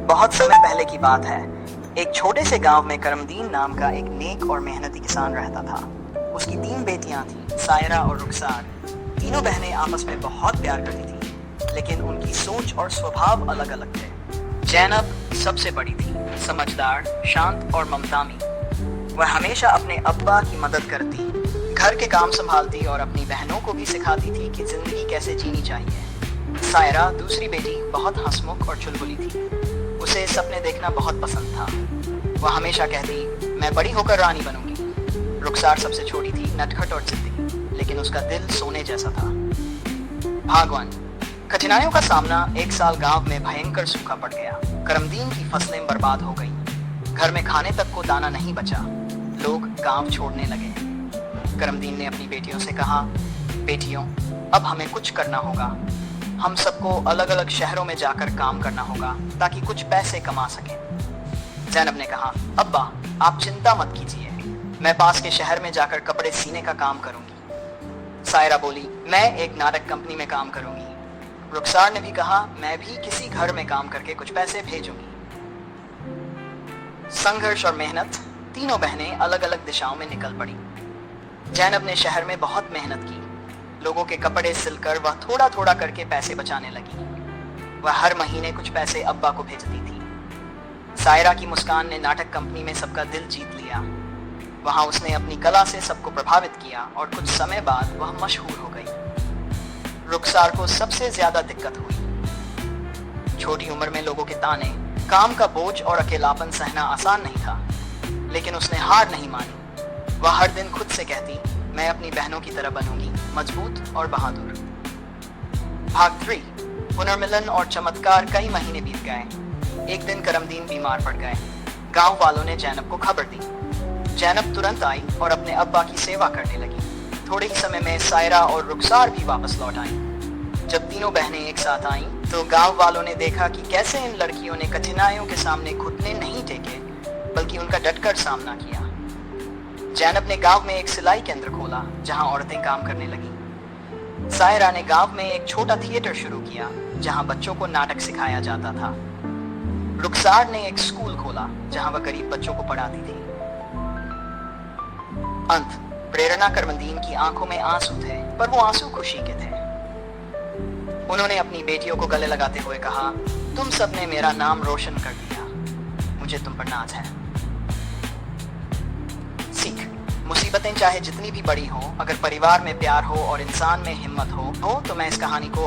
बहुत समय पहले की बात है। एक छोटे से गांव में करमदीन नाम का एक नेक और मेहनती किसान रहता था। उसकी 3 बेटियां थीं, सायरा और रुखसार। तीनों बहनें आपस में बहुत प्यार करती थीं, लेकिन उनकी सोच और स्वभाव अलग अलग थे। जैनब सबसे बड़ी थी, समझदार, शांत और ममतामी। वह हमेशा अपने अब्बा की मदद करती, घर के काम संभालती और अपनी बहनों को भी सिखाती थी कि जिंदगी कैसे जीनी चाहिए। सायरा दूसरी बेटी बहुत हंसमुख और चुलबुली थी। उसे सपने देखना बहुत पसंद था। वह हमेशा कहती, मैं बड़ी होकर रानी बनूंगी। रुखसार सबसे छोटी थी, नटखट और जिद्दी, लेकिन उसका दिल सोने जैसा था। भागवान। कठिनाइयों का सामना। एक साल गांव में भयंकर सूखा पड़ गया। करमदीन की फसलें बर्बाद हो गईं। घर में खाने तक को दाना नहीं बचा। लोग गांव छोड़ने लगे। करमदीन ने अपनी बेटियों से कहा, बेटियों, अब हमें कुछ करना होगा। हम सबको अलग अलग शहरों में जाकर काम करना होगा ताकि कुछ पैसे कमा सकें। जैनब ने कहा, अब्बा, आप चिंता मत कीजिए, मैं पास के शहर में जाकर कपड़े सीने का काम करूंगी। सायरा बोली, मैं एक नाटक कंपनी में काम करूंगी। रुखसार ने भी कहा, मैं भी किसी घर में काम करके कुछ पैसे भेजूंगी। संघर्ष और मेहनत। तीनों बहनें अलग अलग दिशाओं में निकल पड़ी। जैनब ने शहर में बहुत मेहनत की। लोगों के कपड़े सिलकर वह थोड़ा थोड़ा करके पैसे बचाने लगी। वह हर महीने कुछ पैसे अब्बा को भेजती थी। सायरा की मुस्कान ने नाटक कंपनी में सबका दिल जीत लिया। वहां उसने अपनी कला से सबको प्रभावित किया और कुछ समय बाद वह मशहूर हो गई। रुखसार को सबसे ज्यादा दिक्कत हुई। छोटी उम्र में लोगों के ताने, काम का बोझ और अकेलापन सहना आसान नहीं था, लेकिन उसने हार नहीं मानी। वह हर दिन खुद से कहती, मैं अपनी बहनों की तरह बनूंगी, मजबूत और बहादुर। भाग 3। पुनर्मिलन और चमत्कार। कई महीने बीत गए। एक दिन करमदीन बीमार पड़ गए। गांव वालों ने जैनब को खबर दी। जैनब तुरंत आई और अपने अब्बा की सेवा करने लगी। थोड़े ही समय में सायरा और रुखसार भी वापस लौट आईं। जब तीनों बहनें एक साथ आईं, तो गांव वालों ने देखा कि कैसे इन लड़कियों ने कठिनाइयों के सामने घुटने नहीं टेके, बल्कि उनका डटकर सामना किया। जैनब ने गांव में एक सिलाई केंद्र खोला, जहां औरतें काम करने लगीं। सायरा ने गांव में एक छोटा थिएटर शुरू किया, जहां बच्चों को नाटक सिखाया जाता था। रुखसार ने एक स्कूल खोला, जहां वह गरीब बच्चों को पढ़ाती थी। अंत। प्रेरणा। करमदीन की आंखों में आंसू थे, पर वो आंसू खुशी के थे। उन्होंने अपनी बेटियों को गले लगाते हुए कहा, तुम सबने मेरा नाम रोशन कर दिया, मुझे तुम पर नाज है। सीख। मुसीबतें चाहे जितनी भी बड़ी हों, अगर परिवार में प्यार हो और इंसान में हिम्मत हो तो मैं इस कहानी को